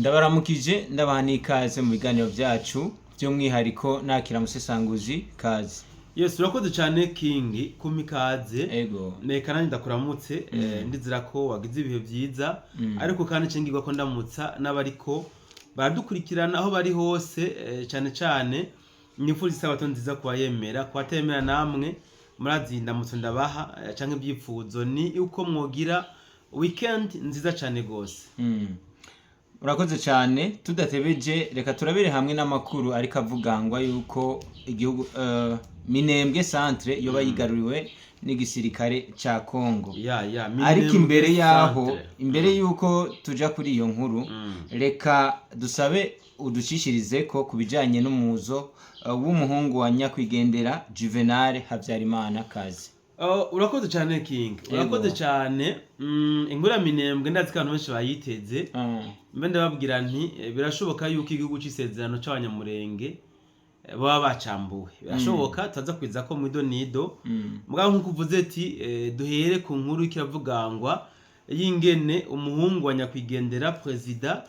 Ndabaramukije ndabaha n'ikaze mu biganiro byacu by'umwihariko nakira musesanguzi kaze. Yes, urakoze cyane King kumikaze. Ego. Neka nanjye ndakuramutse ndizira ko wagize ibihe byiza ariko kandi cengirwa ko ndamutsa n'abariko baradukurikirana aho bari hose cyane cyane nyifuriza isabato nziza kwa yemera kwa temera namwe murazinda mutso ndabaha canke ibyifuzo ni uko mwogira weekend nziza cyane gose. Urakoze cyane tudatebeje reka turabire hamwe n'amakuru ariko avugangwa yuko igihugu Minembwe centre yoba yigaruriwe n'igisirikare ca Kongo. Ariko imbere yuko tuja kuri iyo nkuru reka dusabe uducishirize ko kubijanye n'umuzo w'umuhungu wa nyakwigendera Juvenal Habyarimana kazi. Urakoze cyane King. Urakoze cyane ingura Minembwe ndazi kantu benshi bayiteze. Mbe ndababwira nti birashoboka yuko igihugu c'isezerano c'abanyamurenge baba bacambuwe. Birashoboka taza kwiza ko mwido nido. Mugabo nkuko uvuze ati duhere ku nkuru ikiravugangwa y'ingene umuhungu wa nyakwigendera President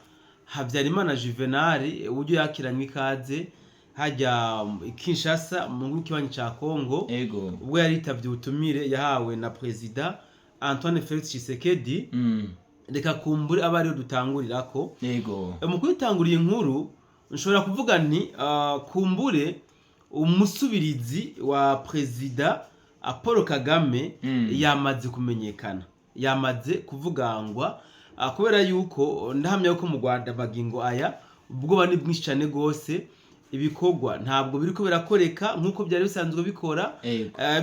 Habyarimana Juvenal uburyo yakiranywe ikaze hajya Kinshasa mu gihugu kibanyi ca Kongo. Ego. Ubwo yaritavye ubutumire yahawe na President Antoine Felix Tshisekedi. Reka kumbure abari dutangurirako. Yego. Mu kwitanguriye inkuru nshobora kuvuga nti kumbure umusubirizi wa President Paul Kagame yamaze kumenyekana. Yamaze kuvugangwa kubera yuko ndahamya yuko mu Rwanda bagingo aya ubwo ni bwinshi cyane gose ibikorwa ntabwo biriko birakoreka nkuko byari bisanzwe bikora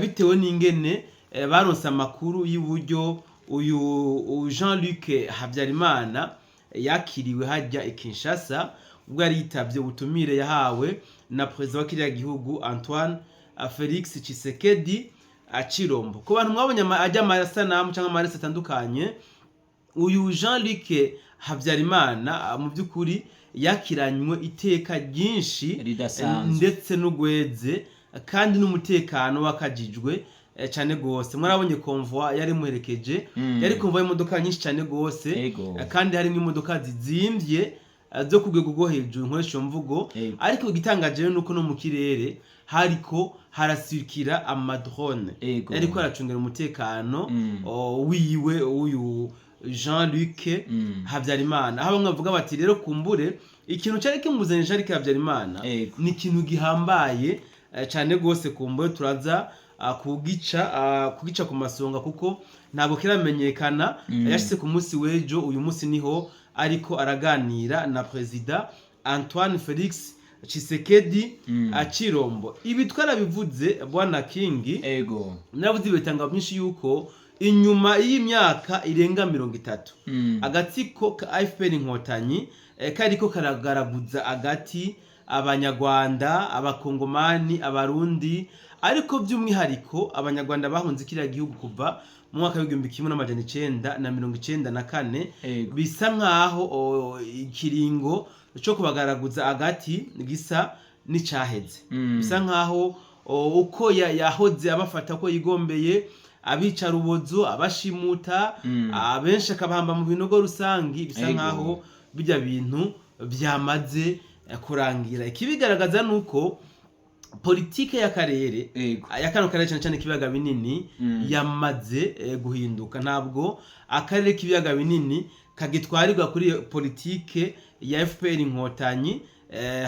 bitewe n'ingene baronse amakuru y'uburyo uyu Jean-Luc Habyarimana yakiriwe hajya Kinshasa ubwo yari yitavye ubutumire yahawe na president wa kiriya gihugu Antoine Felix Tshisekedi Chilombo. Ku bantu mwabonye ajya amasanamu cyangwa amarese atandukanye uyu Jean-Luc Habyarimana mu by'ukuri yakiranywe iteka ryinshi ndetse n'ugweze kandi n'umutekano wakajijwe cyane gose. Mwarabonye convoi yari muherekeje yari convoi y'imodoka nyinshi cyane gose kandi hari n'imodoka zizimvye zo kugwego go hejuru nkoresho mvugo. Ariko gitangaje nuko no mu kirere hariko harasirikira amadrone yariko aracungera umutekano wiwe uyu Jean-Luc Habyarimana. Aho bamwe bavuga bati rero kumbure ikintu cyari kimuzanye Jean-Luc Habyarimana ni ikintu gihambaye cyane gose kumbure turaza kugica ku masonga kuko ntabwo kiramenyekana. Yashitse ku munsi wejo uyu munsi niho ariko araganira na President Antoine Felix Tshisekedi Chilombo. Ibi twarabivuze bwana King. Ego. Navuze bitanga byinshi yuko inyuma y'imyaka irenga 30 agatsiko ka AFP Inkotanyi kariko karagaraguza agati abanyarwanda abakongomani abarundi ariko by'umwihariko abanyarwanda bahunze kiriya gihugu kuva mu mwaka w'igihumbi kimwe n'amajana 1994 bisa nkaho ikiringo cyo kubagaraguza agati gisa n'icaheze. Bisa nkaho uko yahoze abafata ko yigombeye abica rubozo abashimuta abenshi akabahamba mu binogo rusangi bisa nkaho bijya bintu byamaze kurangira. Ikibigaragaza nuko politike y'akarere yakano karere cyane cyane kibiyaga binini yamaze guhinduka. Ntabwo akarere kibiyaga binini kagitwarirwa kuri politike ya FPR Inkotanyi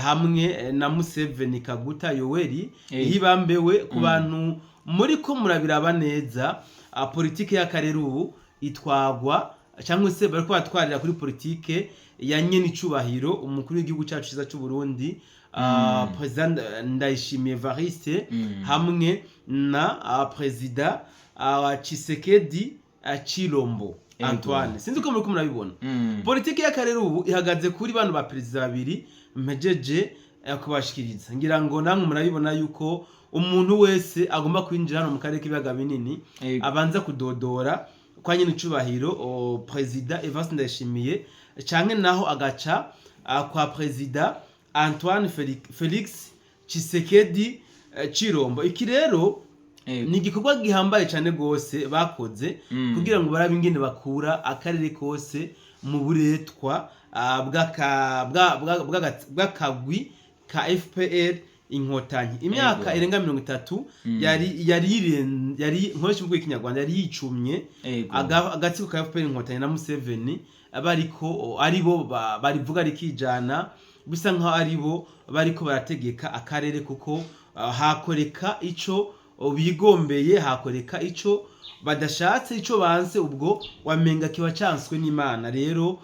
hamwe na Museveni Kaguta Yoweri hibambewe ku bantu muri ko murabiraba neza. Politike y'akarere ubu itwagwa cyangwa se bariko batwarira kuri politike ya nyene icubahiro umukuru w'igihugu cyacu ciza cy'u Burundi President Ndayishimiye Evariste hamwe na President Tshisekedi Chilombo Antoine. Sinzi ko muri ko murabibona. Politike y'akarere ubu ihagaze kuri bano ba president babiri mpejeje kubashikiriza. Ngira ngo namwe murabibona yuko umuntu wese agomba kwinjira hano mu karere k'ibiyaga binini abanza kudodora kwa nyine icubahiro President Evariste Ndayishimiye canke naho agaca kwa President Antoine Felix Tshisekedi Chilombo. Iki rero ni igikorwa gihambaye cyane gose bakoze kugira ngo barabe ingene bakura akarere kose mu buretwa bw'akagwi ka FPR inkotanyi. Imyaka irenga 30 yari nkoresha mu Kinyarwanda yari yicumye agatsiko ka FPR inkotanyi na Museveni abariko aribo barivuga rikijana bisa nkaho aribo bariko barategeka akarere kuko hakoreka ico bigombeye hakoreka ico badashatse ico banse ubwo wamenga kiba canswe n'Imana. Rero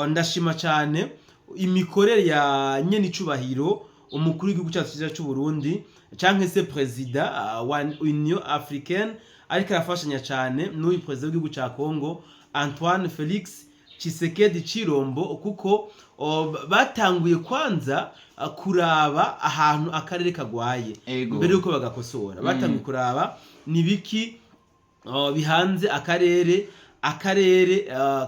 ndashima cyane imikorere ya nyene icubahiro umukuru w'igihugu cyacu cy'u Burundi canke se president wa Union Africaine ariko arafashanya cyane n'uyu president w'igihugu ca Congo Antoine Felix Tshisekedi Chilombo kuko batanguye kwanza kuraba ahantu akarere kagwaye mbere yuko bagakosora. Batanguye kuraba nibiki bihanze akarere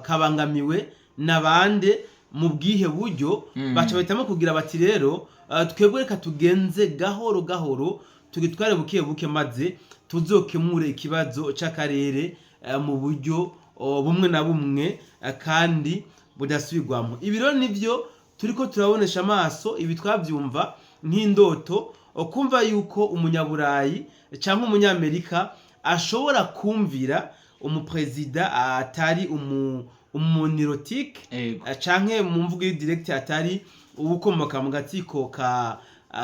kabangamiwe nabande mu bwihe buryo baca bahitamo kugira bati rero twebwe reka tugenze gahoro gahoro tugitware buke maze tuzokemure ikibazo c'akarere mu buryo bumwe na bumwe kandi budasubirwamo. Ibiro nivyo turiko turabonesha amaso, ibi twavyumva nk'indoto kumva yuko umunyaburayi canke umunyamerika ashobora kumvira umupresident atari umunirotike canke mu mvugo y'direct atari ubukomoka mu gatsiko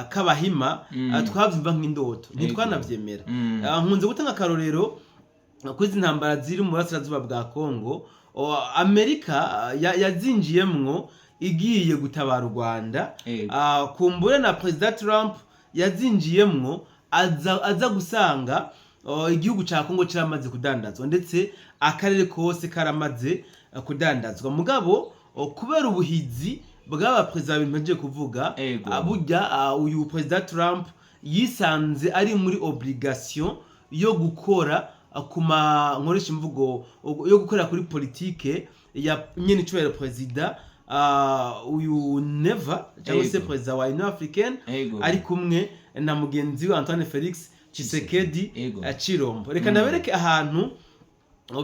k'abahima. Twavyumva nk'indoto ntitwanavyemera. Nkunze gutanga akarorero kuri izi ntambara ziri mu burasirazuba bwa Congo. Amerika yazinjiyemwo igiye gutabara u Rwanda, kumbure na President Trump yazinjiyemwo aza gusanga igihugu ca Congo kiramaze kudandazwa ndetse akarere kose karamaze kudandazwa. Mugabo kubera ubuhizi bw'aba president bimeje kuvuga burya uyu President Trump yisanze ari muri obligation yo gukora kuma nkoresha imvugo yo gukorera kuri politike ya nyene icubahiro president uyu Neva cyangwa se president wa Union Africaine ari kumwe na mugenzi we Antoine Felix Tshisekedi Chilombo. Reka nabereke ahantu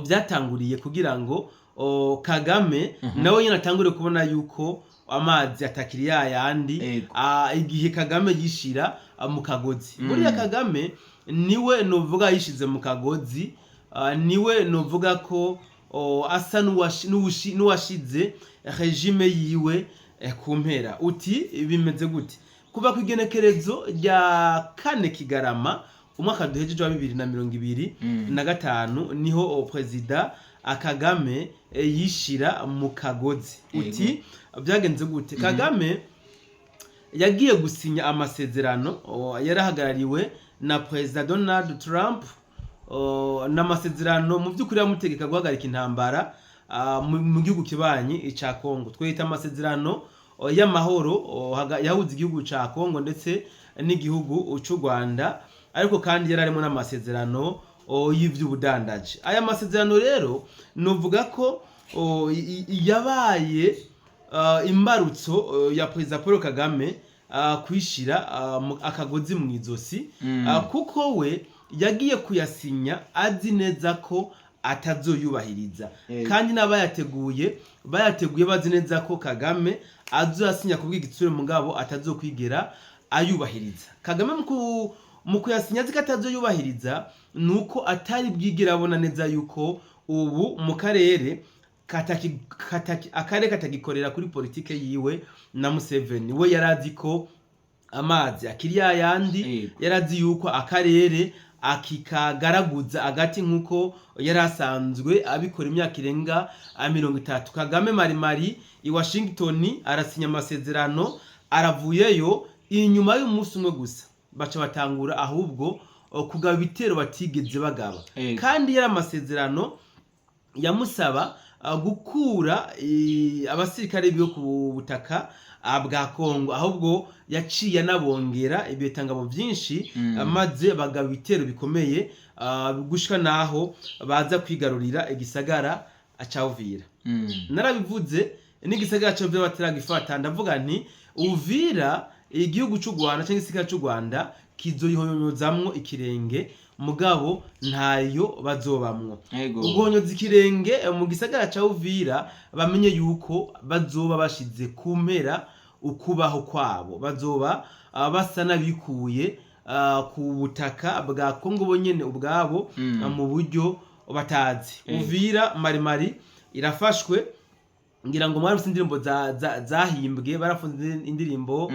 byatanguriye kugira ngo Kagame nawe nyine atangure kubona yuko amazi atakiri yandi igihe Kagame yishira mu kagozi. Muri ya Kagame niwe novuga yishize mu kagozi, niwe novuga ko asa n'uwashize regime yiwe kumpera. Uti bimeze gute? Kuva kwigenekerezo rya 4 Kigarama umwaka duhejeje wa 2025 niho president Kagame yishira mu kagozi. Uti byagenze gute? Kagame yagiye gusinya amasezerano yarahagarariwe na President Donald Trump n'amasezerano mu by'ukuri yamutegeka guhagarika intambara mu gihugu kibanyi ca Congo. Twita amasezerano y'amahoro yahuza igihugu ca Congo ndetse n'igihugu cy'u Rwanda, ariko kandi yararimo n'amasezerano y'ivy'ubudandaji. Aya masezerano rero novuga ko yabaye imbarutso ya President Paul Kagame kwishira akagozi mu izosi, kuko we yagiye kuyasinya azi neza ko atazoyubahiriza kandi bayateguye bazi neza ko Kagame azosinya kubw'igitsure mugabo atazokwigera ayubahiriza. Kagame mu kuyasinya azi ko atazoyubahiriza nuko atari bwigira abona neza yuko ubu mu karere akarere katagikorera kuri politike yiwe na Museveni. We yarazi ko amazi akiri yandi, yarazi yuko akarere akikagaraguza agati nkuko yarasanzwe abikora imyaka irenga 30. Kagame mari i Washington arasinya amasezerano, aravuyeyo inyuma y'umunsi umwe gusa baca batangura ahubwo kugaba ibitero batigeze bagaba. Kandi yari amasezerano yamusaba gukura abasirikare biyo ku butaka bwa Congo, ahubwo yaciye anabongera ibitangabo byinshi maze bagaba ibitero bikomeye gushika naho baza kwigarurira igisagara ca Uvira. Narabivuze n'igisagara ca Uvira bataragifata, ndavuga nti Uvira igihugu cy'u Rwanda cyangwa igisagara cy'u Rwanda kizoyihonyozamwo ikirenge mugabo ntayo bazobamwo. Ego. Uguhonyoza ikirenge mu gisagara ca Uvira bamenye yuko bazoba bashize kumpera ukubaho kwabo, bazoba basa nabikuye ku butaka bwa Kongo bonyene ubwabo mu buryo batazi. Uvira Marimari irafashwe, ngira ngo mwari indirimbo zahimbwe, barafunze indirimbo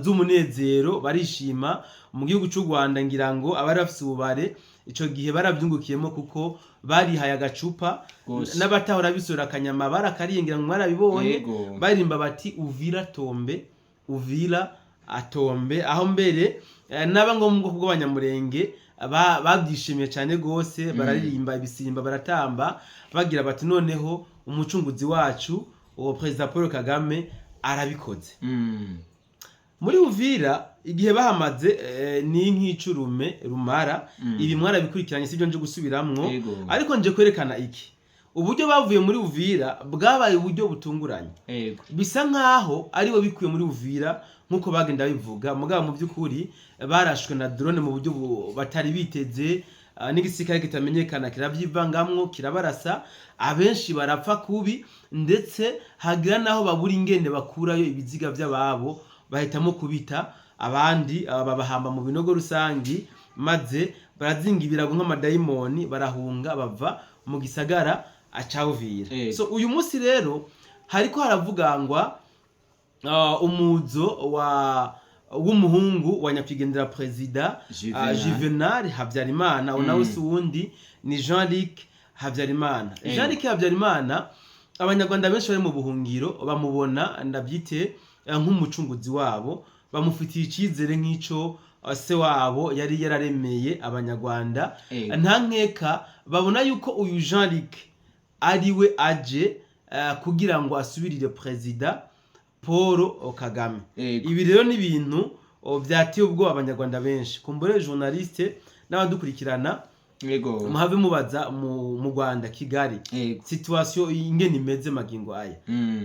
z'umunezero barishima mu gihugu cy'u Rwanda, ngira ngo abari bafise ububare ico gihe baravyungukiyemo kuko barihaye agacupa n'abatahora bisura akanyama barakariye, ngira ngo mwarabibonye baririmba bati Uvira tombe, Uvira atombe, aho mbere naba ngombwa kubwo abanyamurenge babyishimiye cyane gose, bararirimba ibisimba baratamba bagira bati noneho umucunguzi wacu uwo President Paul Kagame arabikoze. Muri Uvira igihe bahamaze ni nk'icurume rumara, ibi mwarabikurikiranye sibyo nje gusubiramwo, ariko nje kwerekana iki uburyo bavuye muri Uvira bwabaye uburyo butunguranye. Bisa nkaho aribo bikuye muri Uvira nkuko bagenda bivuga, mugabo mu by'ukuri barashwe na drone mu buryo batari biteze, n'igisirikare kitamenyekana kiravyivangamwo kirabarasa, abenshi barapfa kubi, ndetse hagira naho babura ingene bakurayo ibiziga by'ababo bahitamo kubita, abandi babahamba mu binogo rusangi, maze barazinga ibirago nk'amadayimoni barahunga bava mu gisagara ca Uvira. So uyu munsi rero hariko haravugangwa umuzo w'umuhungu wa nyakwigendera President Juvenal Habyarimana, unawe si wundi ni Jean-Luc Habyarimana. Jean-Luc Habyarimana abanyarwanda benshi bari mu buhungiro bamubona ndabyite nk'umucunguzi wabo, bamufitiye icyizere nk'ico se wabo yari yararemeye abanyarwanda. Nta nkeka babona yuko uyu Jean-Luc ariwe aje kugira ngo asubirire President Paul Kagame. Ibi rero ni ibintu byateye ubwoba abanyarwanda benshi, kumbure journaliste n'abadukurikirana muhave mubaza mu Rwanda Kigali situation ingene imeze magingo aya.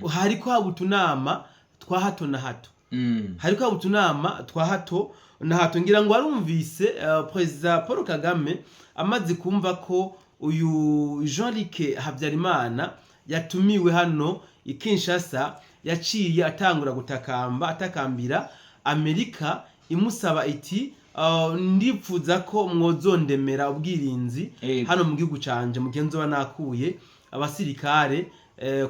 Hariko haba utunama twa hato na hato, hariko haba utunama twa hato na hato, ngira ngo warumvise President Paul Kagame amaze kumva ko uyu Jean-Luc Habyarimana yatumiwe hano i Kinshasa, yaciye atangura atakambira Amerika imusaba iti ndipfuza ko mwozondemera ubwirinzi hano mu gihugu canje mu genzo banakuye abasirikare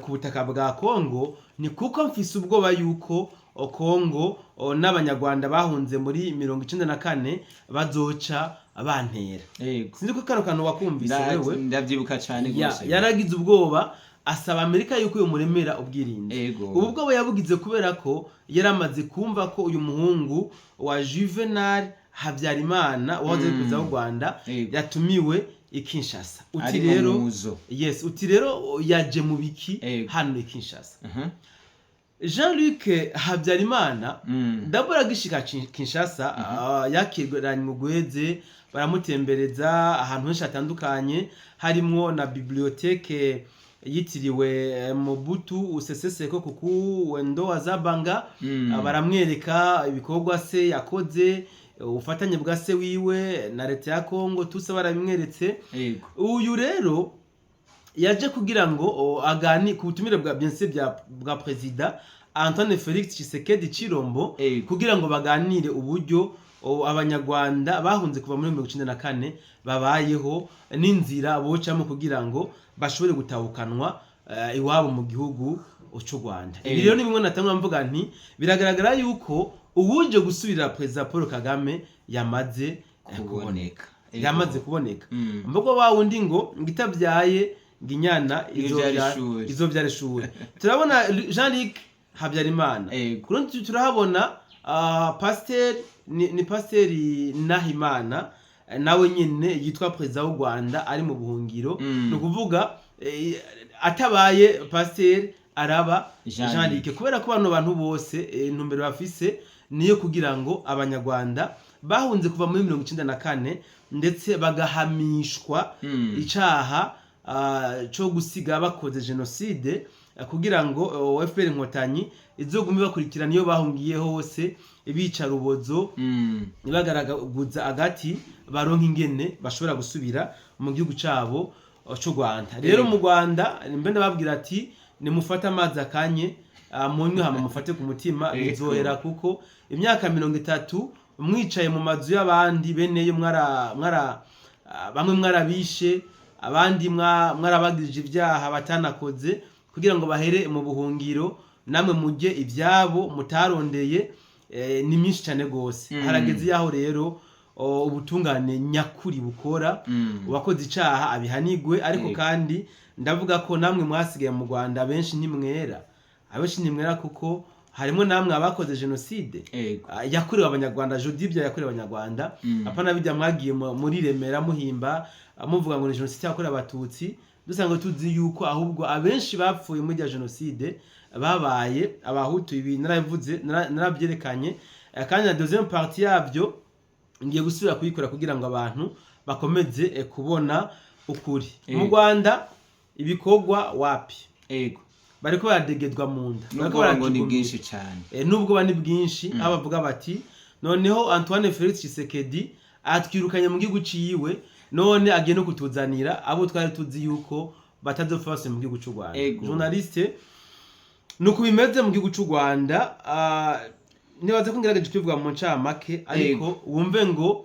ku butaka bwa Kongo, ni kuko mfise ubwoba yuko Kongo n'abanyarwanda bahunze muri 1994 bazoca bantera. Sinzi ko kano kantu wakumvise wewe? Ndavyibuka cyane gose. Yaragize ubwoba asaba Amerika yuko yomuremera ubwirinzi. Ubu bwo yabugize kubera ko yaramaze kumva ko uyu muhungu wa Juvenal Habyarimana waje kuza mu Rwanda yatumiwe i Kinshasa. Uti rero uti rero yaje mu biki hano i Kinshasa. Jean-Luc Habyarimana dabura gishika Kinshasa, yakiranye mu Gweze, baramutembereza ahantu henshi hatandukanye, harimwo na bibliothèque yitiriwe Mobutu Sese Seko Kuku Wendo Wazabanga. Baramwereka ibikorwa se yakoze, ubufatanye bwa se wiwe na leta ya Kongo, tusa barabimweretse. Uyu rero yaje kugira ngo agani ku butumire bwa bwa President Antoine Felix Tshisekedi Chilombo, kugira ngo baganire uburyo abanyarwanda bahunze kuva muri 1994 babayeho n'inzira bocamo kugira ngo bashobore gutahukanwa iwabo mu gihugu cy'u Rwanda. Ibi rero ni bimwe natangwa mvuga nti biragaragara yuko ubuje gusubirira President Paul Kagame yamaze kuboneka. Mvugo bawundi ngo ngitabyaye nginyana izovyara ishure. Turabona Jean-Luc Habyarimana, kurundi turahabona pasteur ni pasteur Nahimana, nawe nyene yitwa President w'u Rwanda ari mu buhungiro. No kuvuga atabaye pasteur araba Jean-Luc, kubera ko abantu bose intumbero bafise niyo kugira ngo abanyarwanda bahunze kuva muri 1994 ndetse bagahamishwa icaha cyo gusiga bakoze genocide kugira ngo FPR Inkotanyi izogume bakurikirana iyo bahungiye hose ibica rubozo nibagaragaguza agati baronka ingene bashobora gusubira mu gihugu cabo cy'u Rwanda. Rero mu Rwanda mbe ndababwira ati nimufata amazi akanye munywe hama mufate ku mutima bizohera kuko imyaka 30 mwicaye mu mazu y'abandi beneyo bamwe mwarabishe abandi mwarabagirije ibyaha batanakoze kugira ngo bahere mu buhungiro namwe mujye ibyabo mutarondeye ni myinshi cyane gose. Harageze yaho rero ubutungane nyakuri bukora uwakoze icaha abihanigwe ariko kandi ndavuga ko namwe mwasigaye mu Rwanda benshi ntimwera kuko harimo namwe abakoze genocide yakorewe abanyarwanda. Jodibya yakorewe abanyarwanda apana bijya mwagiye muri Remera muhimba muvuga ngo ni genocide yakorewe abatutsi dusanga tuzi yuko ahubwo abenshi bapfuye muri ya genocide babaye abahutu. Ibi naravuze narabyerekanye kandi na deuxième partie yabyo ngiye gusubira kuyikora kugira ngo abantu bakomeze kubona ukuri. Mu Rwanda ibikogwa wapi bariko baradegedwa mu nda bariko ngo ni bwinshi cyane nubwo bani bwinshi abavuga bati noneho Antoine Felix Tshisekedi atwirukanye mu gihugu ciwe none agiye no kutuzanira abo twari tuzi yuko batazofase mu gihugu cy'u Rwanda. Journaliste nuko bimeze mu gihugu cy'u Rwanda nibaze ko ngerageje kwivuga mu ncamake ariko wumve ngo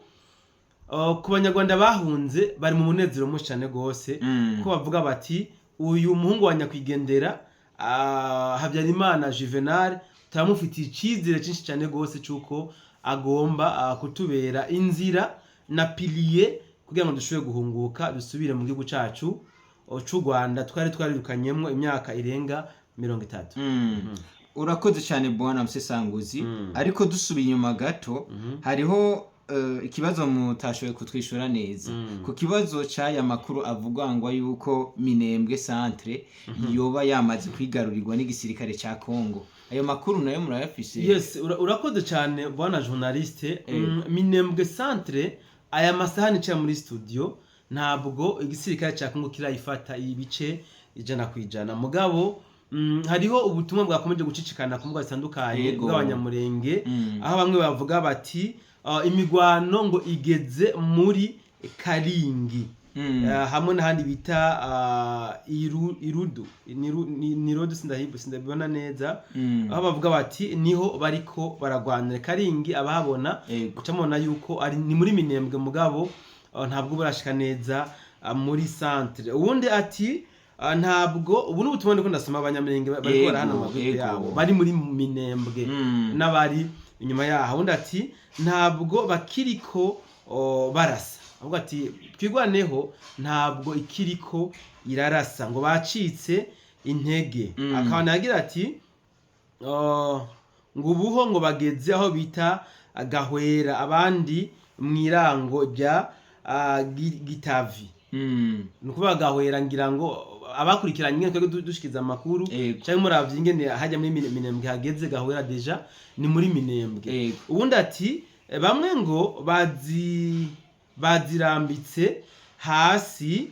ku banyarwanda bahunze bari mu munezero mwinshi cyane gose ko bavuga bati uyu muhungu wa nyakwigendera Habyarimana Juvenal turamufitiye icyizere cyinshi cyane gose cyuko agomba kutubera inzira na pilier kugira ngo dushobore guhunguka dusubire mu gihugu cyacu cy'u Rwanda twari twarirukanyemo imyaka irenga 30. Urakoze cyane bwana Musesanguzi ariko dusubiye inyuma gato hariho ikibazo mutashoboye kutwishura neza ku kibazo cy'aya makuru avuga ngo yuko Minembwe centre yoba yamaze kwigarurirwa n'igisirikare cya Kongo. Ayo makuru nayo murayafise? Yes, urakoze cyane bwana journaliste. Minembwe centre aya masahani cya muri studio ntabwo igisirikare cya Kongo kirayifata ibice 100% mugabo hariho ubutumwa bwakomeje gucicikana ku mbuga zitandukanye bw'abanyamurenge aho bamwe bavuga bati imigwano ngo igeze muri Karingi hamwe n'ahandi bita Irudu Nirodu sindabibona neza aho bavuga bati niho bariko baragwanira. Karingi abahabona ucamona yuko ari ni muri Minembwe mugabo ntabwo barashika neza muri centre. Ubundi ati ntabwo ubu n'ubutumwa ndiko ndasoma abanyamurenge bariko barahana amaguru yabo bari muri Minembwe n'abari inyuma yaho. Ubundi ati ntabwo bakiriko barasa ahubwo ati twigwaneho ntabwo ikiriko irarasa ngo bacitse intege. Akabana yagira ati ngo ubuho ngo bageze aho bita Gahwera abandi mwirango rya Gitavi nukuvuga Gahwera ngira ngo abakurikiranye twego dushikiza amakuru cyangwa muravye ingene hajya muri Minembwe hageze Gahwera deja ni muri Minembwe. Ubundi ati bamwe ngo bazirambitse hasi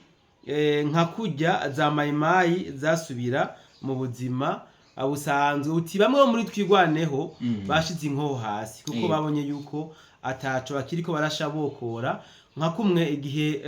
nka kujya za mayimayi zasubira mu buzima busanzwe. Uti bamwe muri twigwaneho bashize inkoho hasi kuko babonye yuko ataco bakiriko barashabokora nka kumwe igihe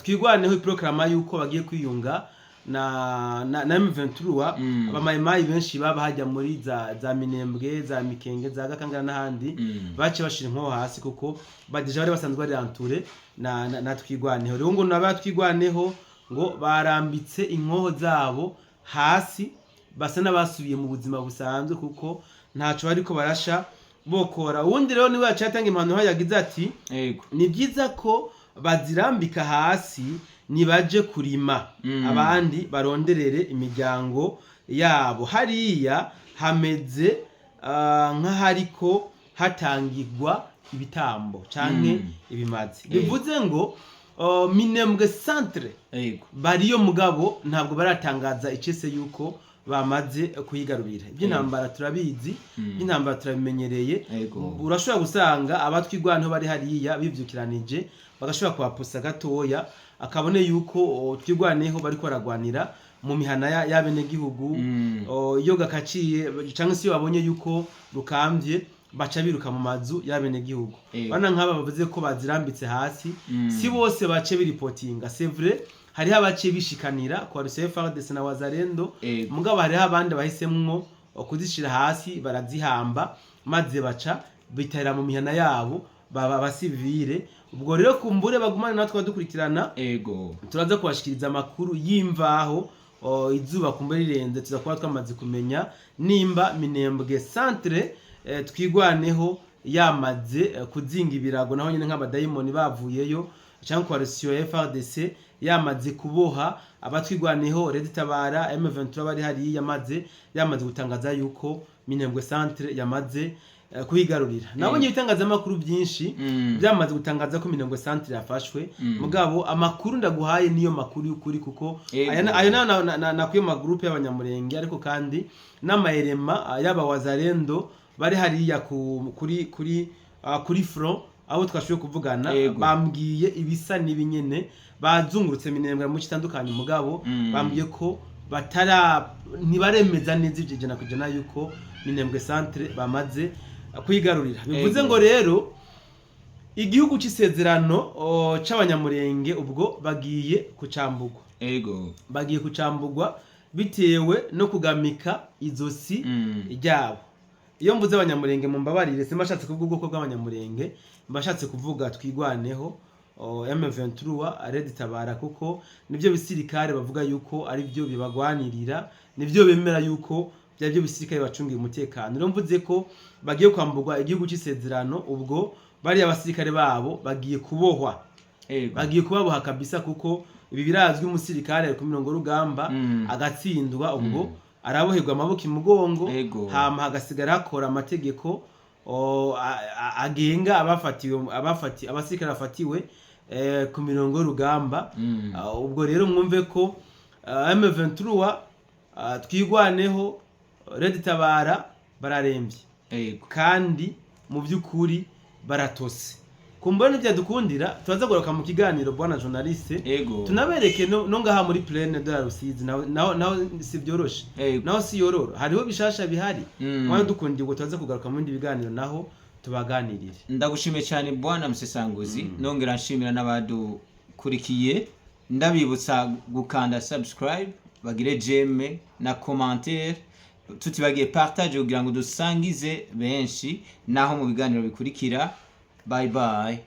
twigwaneho iprograma yuko bagiye kwiyunga na M23 abamayimayi benshi baba hajya muri za Minembwe za Mikenge za Gakangara n'ahandi bace bashira inkoho hasi kuko badeje bari basanzwe bari entouré na twigwaneho. Rero ngo nabatwigwaneho ngo barambitse inkoho zabo hasi basa n'abasubiye mu buzima busanzwe kuko ntaco bariko barasha bokora. Ubundi rero niwe yacatanga impanuro yagize ati ni byiza ko bazirambika hasi nibaje kurima abandi baronderere imiryango yabo. Hariya hameze nk'ahariko hatangirwa ibitambo canke ibimazi. Bivuze ngo Minembwe centre bariyo mugabo ntabwo baratangaza icese yuko bamaze kuyigarurira. Iby'intambara turabizi, iby'intambara turabimenyereye. Urashobora gusanga abatwigwanyeho bari hariya bivyukiranije bagashobora kuhaposa gatoya akabone yuko twigwaneho bari ko baragwanira mu mihana y'abene gihugu iyo gakaciye cyangwa se babonye yuko rukambye baca biruka mu mazu y'abene gihugu. Bana nk'aba bavuze ko bazirambitse hasi si bose bace biripotinga, c'est vrai hariho abace bishikanira kwa FARDC na Wazalendo, mugabo hariho abandi bahisemwo kuzishira hasi barazihamba maze baca bitera mu mihana yabo baba basivile. Ubwo rero kumbure bagumane natwe badukurikirana, turaza kubashikiriza amakuru y'imvaho izuba kumbure rirenze, tuzakuba twamaze kumenya nimba Minembwe centre twigwaneho yamaze kuzinga ibirago naho nyine nk'abadayimoni bavuyeyo, cyangwa kwa FARDC yamaze kuboha abatwigwaneho Red Tabara M23 bari hari yamaze gutangaza yuko Minembwe centre yamaze kuyigarurira. Nabonye ibitangazamakuru byinshi byamaze gutangaza ko Minembwe centre yafashwe, mugabo amakuru ndaguhaye niyo makuru y'ukuri kuko aya nakuye mu groupe y'abanyamurenge, ariko kandi n'amaerema y'aba Wazalendo bari hariya kuri front abo twashoboye kuvugana bambwiye ibisa n'ibinyene bazungurutse Minembwe mu kitandukanye, mugabo bambwiye ko ntibaremeza neza ijana kujana yuko Minembwe centre bamaze kuyigarurira. Bivuze ngo rero igihugu c'isezerano c'abanyamurenge ubwo bagiye kucambugwa, bagiye kucambugwa bitewe no kugamika izosi ryabo. Iyo mvuze abanyamurenge mu mbabarire simbashatse kuvuga ubwoko bw'abanyamurenge, mbashatse kuvuga twigwaneho M23 Red Tabara, kuko nibyo bisirikare bavuga yuko ari byo bibagwanirira, nibyo bemera yuko byabyo bisirikare bacungiye umutekano. Rero mvuze ko bagiye kwambugwa igihugu c'isezerano, ubwo bari abasirikare babo bagiye kubohwa, bagiye kubaboha kabisa, kuko ibi birazwi umusirikare ari ku mirongo rugamba agatsindwa, ubwo araboherwa amaboko imugongo, hama hagasigara hakora amategeko agenga abasirikare bafatiwe ku mirongo y'urugamba. Ubwo rero mwumve ko M23 twigwaneho Red Tabara bararembye kandi mu by'ukuri baratose. Kumbona byadukundira tubaza goroka mu kiganiro bwana journaliste, tunabereke no ngaha muri Plaine de la Rusizi naho si byoroshe, naho si yororo, hariho bishasha bihari. Mwana dukundiye ngo tubaza kugaruka mu bindi biganiro naho tubaganirire. Ndagushimiye cyane bwana Musesanguzi, nongera nshimira n'abadukurikiye, ndabibutsa gukanda subscribe, bagire j'aime na commentaire, tutibagiye partage kugira ngo dusangize benshi naho mu biganiro bikurikira. Bye bye.